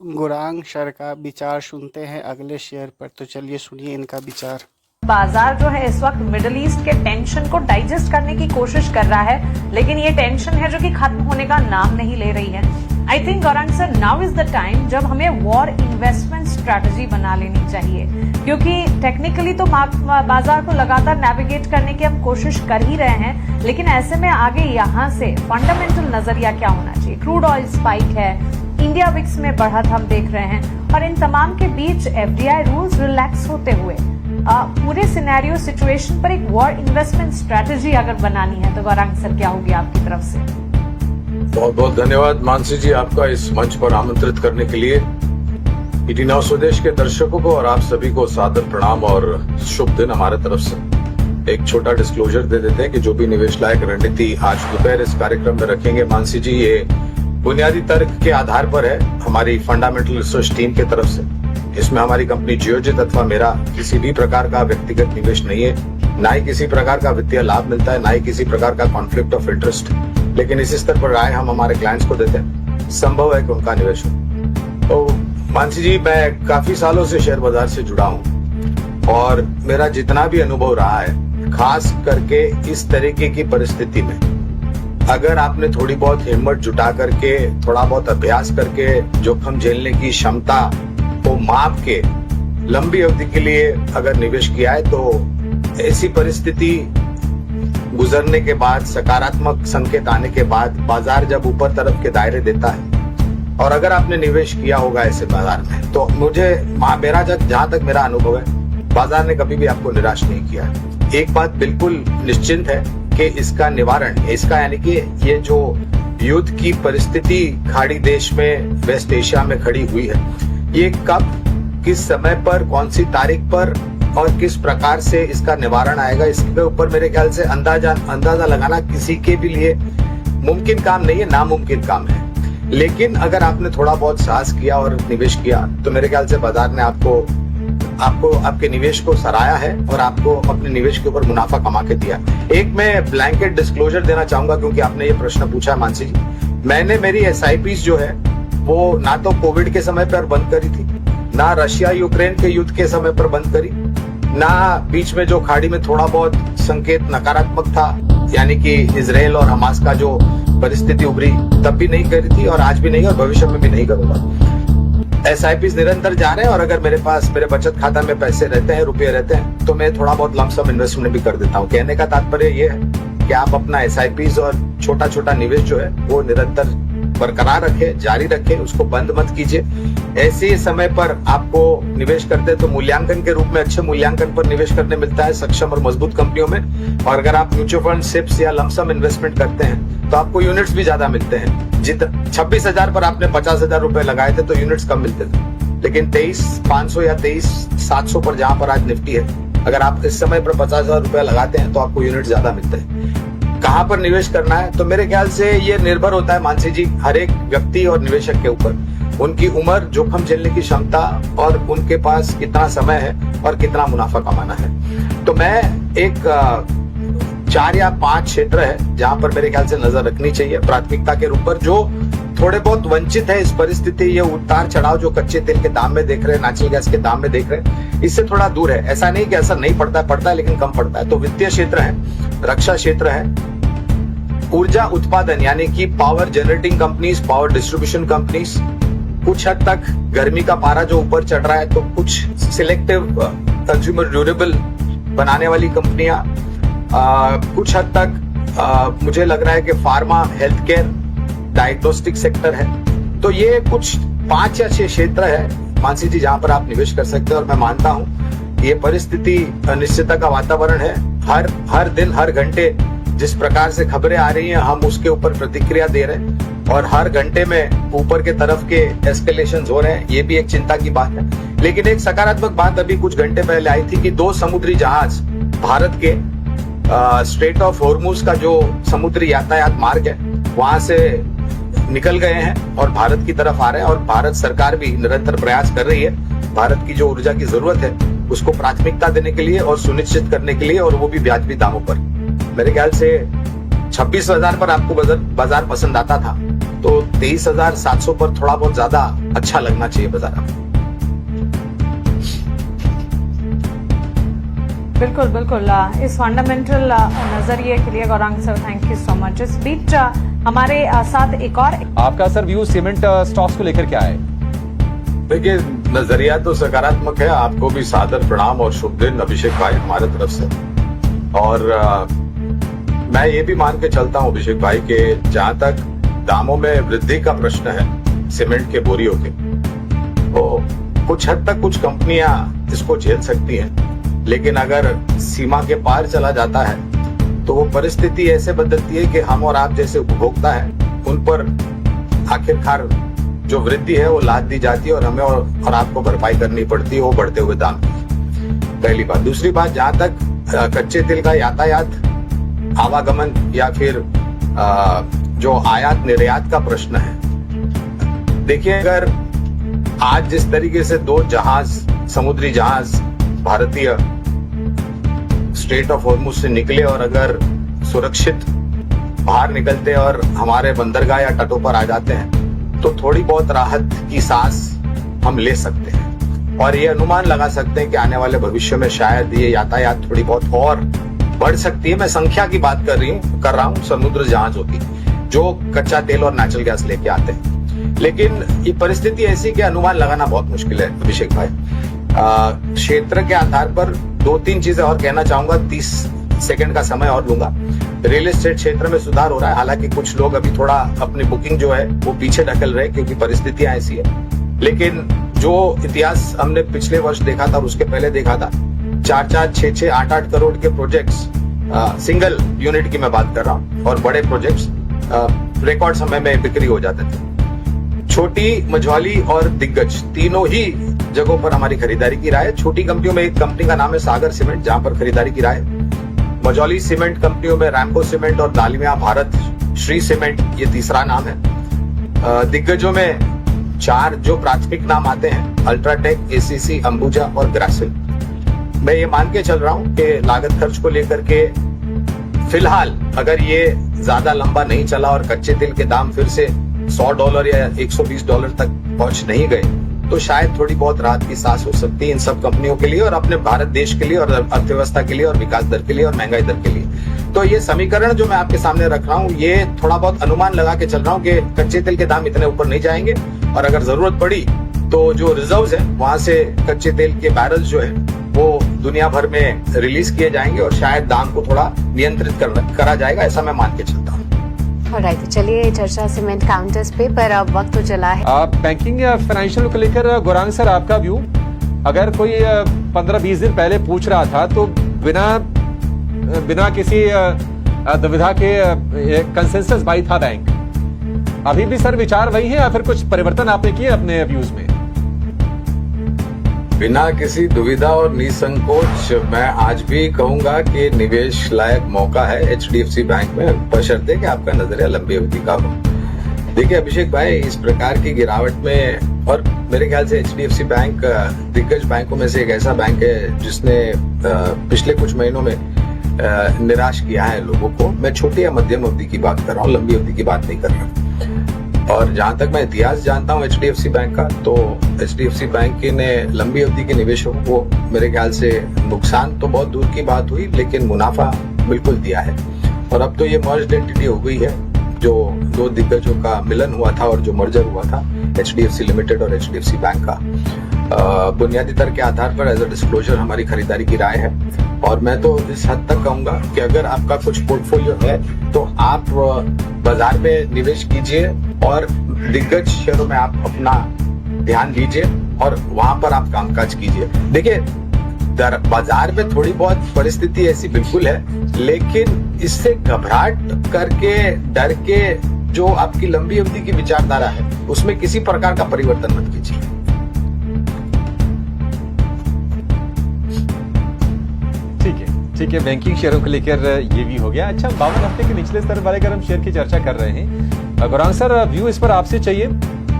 Gurang sir का विचार सुनते हैं अगले शेयर पर। तो चलिए सुनिए इनका विचार। बाजार जो है इस वक्त मिडिल ईस्ट के टेंशन को डाइजेस्ट करने की कोशिश कर रहा है, लेकिन ये टेंशन है जो कि खत्म होने का नाम नहीं ले रही है। I think Gaurang sir, now is the time जब हमें वॉर इन्वेस्टमेंट स्ट्रेटजी बना लेनी चाहिए, क्योंकि टेक्निकली तो बाजार को लगातार नेविगेट करने की हम कोशिश कर ही रहे हैं, लेकिन ऐसे में आगे यहाँ से फंडामेंटल नजरिया क्या होना चाहिए। क्रूड ऑयल स्पाइक है, इंडिया विक्स में बढ़त हम देख रहे हैं, और इन तमाम के बीच एफडीआई रूल्स रिलैक्स होते हुए पूरे सिनेरियो सिचुएशन पर एक वॉर इन्वेस्टमेंट स्ट्रेटजी अगर बनानी है तो गौरांग सर क्या होगी आपकी तरफ से? बहुत बहुत धन्यवाद मानसी जी, आपका इस मंच पर आमंत्रित करने के लिए। ईटी नाउ स्वदेश के दर्शकों को और आप सभी को सादर प्रणाम और शुभ दिन हमारे तरफ से। एक छोटा डिस्क्लोजर दे देते हैं कि जो भी निवेश लायक रणनीति आज दोपहर इस कार्यक्रम में रखेंगे मानसी जी, ये बुनियादी तर्क के आधार पर है हमारी फंडामेंटल रिसर्च टीम की तरफ से। इसमें हमारी कंपनी जियोजित अथवा मेरा किसी भी प्रकार का व्यक्तिगत निवेश नहीं है, ना ही किसी प्रकार का वित्तीय लाभ मिलता है, ना ही किसी प्रकार का कॉन्फ्लिक्ट ऑफ इंटरेस्ट। लेकिन इस स्तर पर राय हम हमारे क्लाइंट्स को देते हैं, संभव है कि उनका निवेश हो। तो मानसी जी, मैं काफी सालों से शेयर बाजार से जुड़ा हूं और मेरा जितना भी अनुभव रहा है, खास करके इस तरीके की परिस्थिति में अगर आपने थोड़ी बहुत हिम्मत जुटा करके, थोड़ा बहुत अभ्यास करके, जोखिम झेलने की क्षमता को माप के लंबी अवधि के लिए अगर निवेश किया है, तो ऐसी परिस्थिति गुजरने के बाद, सकारात्मक संकेत आने के बाद बाजार जब ऊपर तरफ के दायरे देता है और अगर आपने निवेश किया होगा ऐसे बाजार में, तो मेरा जहां तक मेरा अनुभव है, बाजार ने कभी भी आपको निराश नहीं किया है। एक बात बिल्कुल निश्चिंत है कि इसका निवारण, इसका यानी कि ये जो युद्ध की परिस्थिति खाड़ी देश में, वेस्ट एशिया में खड़ी हुई है, ये कब, किस समय पर, कौन सी तारीख पर और किस प्रकार से इसका निवारण आएगा, इसके ऊपर मेरे ख्याल से अंदाजा लगाना किसी के भी लिए मुमकिन काम नहीं है, नामुमकिन काम है। लेकिन अगर आपने थोड़ा बहुत साहस किया और निवेश किया, तो मेरे ख्याल से बाजार ने आपको आपके निवेश को सराहा है और आपको अपने निवेश के ऊपर मुनाफा कमा के दिया। एक मैं ब्लैंकेट डिस्क्लोजर देना चाहूंगा, क्योंकि आपने ये प्रश्न पूछा है मानसी जी। मैंने मेरी एसआईपीज जो है वो ना तो कोविड के समय पर बंद करी थी, ना रशिया यूक्रेन के युद्ध के समय पर बंद करी, ना बीच में जो खाड़ी में थोड़ा बहुत संकेत नकारात्मक था, यानी कि इजराइल और हमास का जो परिस्थिति उभरी, तब भी नहीं करी थी और आज भी नहीं और भविष्य में भी नहीं करूंगा। एसआईपीज निरंतर जा रहे हैं और अगर मेरे पास मेरे बचत खाता में पैसे रहते हैं, रुपये रहते हैं, तो मैं थोड़ा बहुत लमसम इन्वेस्टमेंट भी कर देता हूँ। कहने का तात्पर्य ये है कि आप अपना एसआईपीज और छोटा छोटा निवेश जो है वो निरंतर बरकरार रखे, जारी रखे, उसको बंद मत कीजिए। ऐसे समय पर आपको निवेश करते हैं तो मूल्यांकन के रूप में अच्छे मूल्यांकन पर निवेश करने मिलता है सक्षम और मजबूत कंपनियों में। और अगर आप म्यूचुअल फंड, सिप्स या लमसम इन्वेस्टमेंट करते हैं तो आपको यूनिट्स भी ज्यादा मिलते हैं। 26,000 पर आपने 50,000 रुपए लगाए थे तो यूनिट्स कम मिलते थे, लेकिन 23,500 या 23,700 पर जहां पर आज निफ्टी है, अगर आप इस समय पर 50,000 रुपए लगाते हैं तो आपको यूनिट ज्यादा मिलते हैं। कहां पर निवेश करना है, तो मेरे ख्याल से ये निर्भर होता है मानसी जी हर एक व्यक्ति और निवेशक के ऊपर, उनकी उम्र, जोखिम झेलने की क्षमता और उनके पास कितना समय है और कितना मुनाफा कमाना है। तो मैं एक 4 या 5 क्षेत्र है जहां पर मेरे ख्याल से नजर रखनी चाहिए प्राथमिकता के रूप पर, जो थोड़े बहुत वंचित है इस परिस्थिति, ये उतार चढ़ाव जो कच्चे तेल के दाम में देख रहे हैं, नेचुरल गैस के दाम में देख रहे हैं, इससे थोड़ा दूर है। ऐसा नहीं कि असर नहीं पड़ता है लेकिन कम पड़ता है। तो वित्तीय क्षेत्र है, रक्षा क्षेत्र है, ऊर्जा उत्पादन यानी कि power generating companies, power distribution companies, कुछ हद तक गर्मी का पारा जो ऊपर चढ़ रहा है तो कुछ सिलेक्टिव कंज्यूमर ड्यूरेबल बनाने वाली कंपनियां, कुछ हद तक मुझे लग रहा है कि pharma, health care, diagnostic sector है। तो ये कुछ 5 या 6 क्षेत्र है मानसी जी जहां पर आप निवेश कर सकते हैं। और मैं मानता हूं ये परिस्थिति अनिश्चितता का वातावरण है। हर दिन, हर घंटे जिस प्रकार से खबरें आ रही हैं, हम उसके ऊपर प्रतिक्रिया दे रहे हैं और हर घंटे में ऊपर के तरफ के एस्केलेशंस हो रहे हैं, ये भी एक चिंता की बात है। लेकिन एक सकारात्मक बात अभी कुछ घंटे पहले आई थी कि 2 समुद्री जहाज भारत के स्ट्रेट ऑफ हॉर्मुज का जो समुद्री यातायात मार्ग है वहां से निकल गए हैं और भारत की तरफ आ रहे हैं। और भारत सरकार भी निरंतर प्रयास कर रही है भारत की जो ऊर्जा की जरूरत है उसको प्राथमिकता देने के लिए और सुनिश्चित करने के लिए, और वो भी ब्याज भी दामों पर। मेरे ख्याल से 26,000 पर आपको बाजार पसंद आता था तो 23,700 पर थोड़ा बहुत ज्यादा अच्छा लगना चाहिए बाजार में। बिल्कुल बिल्कुल, इस फंडामेंटल नजरिए के लिए Gaurang sir thank you so much. इस बीच हमारे साथ एक और आपका सर व्यू सीमेंट स्टॉक्स को लेकर क्या है? देखिए, नजरिया तो सकारात्मक है। आपको भी सादर प्रणाम और शुभ दिन अभिषेक भाई हमारे तरफ से। और मैं ये भी मान के चलता हूं अभिषेक भाई के जहां तक दामों में वृद्धि का प्रश्न है सीमेंट के बोरियों के, तो कुछ हद तक कुछ कंपनियां इसको झेल सकती हैं, लेकिन अगर सीमा के पार चला जाता है तो वो परिस्थिति ऐसे बदलती है कि हम और आप जैसे उपभोक्ता हैं उन पर आखिरकार जो वृद्धि है वो लाद दी जाती है और हमें और आपको भरपाई करनी पड़ती है वो बढ़ते हुए दाम। पहली बात। दूसरी बात, जहां तक कच्चे तेल का यातायात, आवागमन या फिर जो आयात निर्यात का प्रश्न है, देखिए अगर आज जिस तरीके से 2 जहाज, समुद्री जहाज भारतीय स्ट्रेट ऑफ हॉर्मुज से निकले और अगर सुरक्षित बाहर निकलते और हमारे बंदरगाह या तटों पर आ जाते हैं तो थोड़ी बहुत राहत की सांस हम ले सकते हैं और ये अनुमान लगा सकते हैं कि आने वाले भविष्य में शायद ये यातायात थोड़ी बहुत और बढ़ सकती है। मैं संख्या की बात कर रहा हूँ समुद्र जहाजों की जो कच्चा तेल और नेचुरल गैस लेके आते हैं, लेकिन ये परिस्थिति ऐसी कि अनुमान लगाना बहुत मुश्किल है अभिषेक भाई। क्षेत्र के आधार पर 2-3 चीजें और कहना चाहूंगा, 30 सेकंड का समय और लूंगा। रियल एस्टेट क्षेत्र में सुधार हो रहा है, हालांकि कुछ लोग अभी थोड़ा अपनी बुकिंग जो है वो पीछे ढकल रहे क्योंकि परिस्थितियां ऐसी है, लेकिन जो इतिहास हमने पिछले वर्ष देखा था और उसके पहले देखा था, 4-4, 6-6, 8-8 करोड़ के प्रोजेक्ट्स, सिंगल यूनिट की मैं बात कर रहा हूँ, और बड़े प्रोजेक्ट्स रिकॉर्ड समय में बिक्री हो जाते थे। छोटी, मझौली और दिग्गज तीनों ही जगहों पर हमारी खरीदारी की राय है। छोटी कंपनियों में एक कंपनी का नाम है सागर सीमेंट, जहां पर खरीदारी की राय। मझौली सीमेंट कंपनियों में रैम्को सीमेंट और दालमिया भारत श्री सीमेंट, ये तीसरा नाम है। दिग्गजों में 4 जो प्राथमिक नाम आते हैं, अल्ट्राटेक, एसीसी, अंबुजा और ग्रासिल। मैं ये मान के चल रहा हूं कि लागत खर्च को लेकर के फिलहाल अगर ये ज्यादा लंबा नहीं चला और कच्चे तेल के दाम फिर से $100 या $120 तक पहुंच नहीं गए तो शायद थोड़ी बहुत राहत की सांस हो सकती है इन सब कंपनियों के लिए और अपने भारत देश के लिए और अर्थव्यवस्था के लिए और विकास दर के लिए और महंगाई दर के लिए। तो ये समीकरण जो मैं आपके सामने रख रहा हूँ, ये थोड़ा बहुत अनुमान लगा के चल रहा हूँ कि कच्चे तेल के दाम इतने ऊपर नहीं जाएंगे और अगर जरूरत पड़ी तो जो रिजर्व्स है वहां से कच्चे तेल के बैरल जो है वो दुनिया भर में रिलीज किए जाएंगे और शायद दाम को थोड़ा नियंत्रित करा जाएगा, ऐसा मैं मान के चलता हूँ। ऑलराइट, तो चलिए चर्चा सीमेंट काउंटर्स पे, पर अब वक्त तो चला है। बैंकिंग या फाइनेंशियल को लेकर गौरांग सर आपका व्यू, अगर कोई 15-20 दिन पहले पूछ रहा था तो बिना किसी दुविधा के कंसेंसस बाई था बैंक, अभी भी सर विचार वही है या फिर कुछ परिवर्तन आपने किए अपने व्यूज में? बिना किसी दुविधा और निसंकोच मैं आज भी कहूंगा कि निवेश लायक मौका है HDFC बैंक में, बशर्ते कि आपका नजरिया लंबी अवधि का हो। देखिए अभिषेक भाई, इस प्रकार की गिरावट में, और मेरे ख्याल से HDFC बैंक दिग्गज बैंकों में से एक ऐसा बैंक है जिसने पिछले कुछ महीनों में निराश किया है लोगों को। मैं छोटी या मध्यम अवधि की बात कर रहा हूँ, लंबी अवधि की बात नहीं कर रहा। और जहां तक मैं इतिहास जानता हूं HDFC बैंक का, तो HDFC बैंक ने लंबी अवधि के निवेशकों को मेरे ख्याल से नुकसान तो बहुत दूर की बात हुई, लेकिन मुनाफा बिल्कुल दिया है। और अब तो ये मर्ज्ड एंटिटी हो गई है, जो 2 दिग्गजों का मिलन हुआ था और जो मर्जर हुआ था HDFC लिमिटेड और HDFC बैंक का। बुनियादी दर के आधार पर एज अ डिस्क्लोजर हमारी खरीदारी की राय है और मैं तो इस हद तक कहूंगा कि अगर आपका कुछ पोर्टफोलियो है तो आप बाजार में निवेश कीजिए और दिग्गज शेयरों में आप अपना ध्यान दीजिए और वहां पर आप कामकाज कीजिए। देखिए बाजार में थोड़ी बहुत परिस्थिति ऐसी बिल्कुल है, लेकिन इससे घबराहट करके, डर के जो आपकी लंबी अवधि की विचारधारा है उसमें किसी प्रकार का परिवर्तन मत कीजिए। ठीक है, बैंकिंग शेयरों को लेकर ये भी हो गया। अच्छा, 52 हफ्ते के निचले स्तर वाले अगर हम शेयर की चर्चा कर रहे हैं, गौरांग सर व्यू इस पर आपसे चाहिए।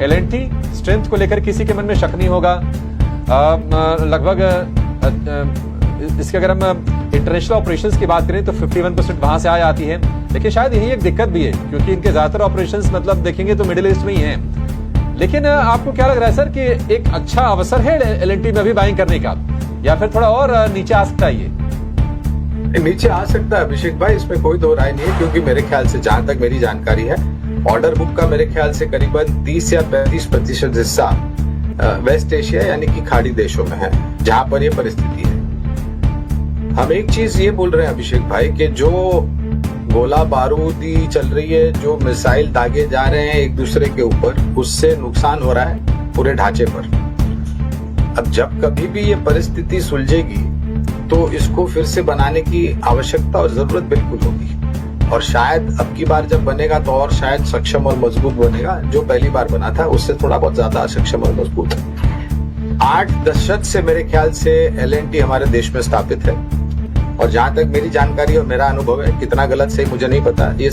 L&T स्ट्रेंथ को लेकर किसी के मन में शक नहीं होगा। लगभग इसके अगर हम इंटरनेशनल ऑपरेशंस की बात करें तो 51% वहां से आय आती है। लेकिन शायद यही एक दिक्कत भी है, क्योंकि इनके ज्यादातर ऑपरेशंस मतलब देखेंगे तो मिडिल ईस्ट में ही हैं। लेकिन आपको क्या लग रहा है सर कि एक अच्छा अवसर है L&T में अभी बाइंग करने का, या फिर थोड़ा और नीचे आ सकता है ये? नीचे आ सकता है अभिषेक भाई, इसमें कोई दो राय नहीं है, क्योंकि मेरे ख्याल से जहां तक मेरी जानकारी है, ऑर्डर बुक का मेरे ख्याल से करीबन 30 या 35% हिस्सा वेस्ट एशिया यानी कि खाड़ी देशों में है, जहां पर ये परिस्थिति है। हम एक चीज ये बोल रहे हैं अभिषेक भाई कि जो गोला बारूदी चल रही है, जो मिसाइल दागे जा रहे हैं एक दूसरे के ऊपर, उससे नुकसान हो रहा है पूरे ढांचे पर। अब जब कभी भी ये परिस्थिति सुलझेगी तो इसको फिर से बनाने की आवश्यकता और जरूरत बिल्कुल होगी, और शायद अब की बार जब बनेगा तो और शायद सक्षम और मजबूत बनेगा। जो पहली बार बना था उससे थोड़ा बहुत ज्यादा सक्षम और मजबूत है। 8 दशक से मेरे ख्याल से L&T हमारे देश में स्थापित है, और जहां तक मेरी जानकारी और मेरा अनुभव है, कितना गलत सही मुझे नहीं पता, ये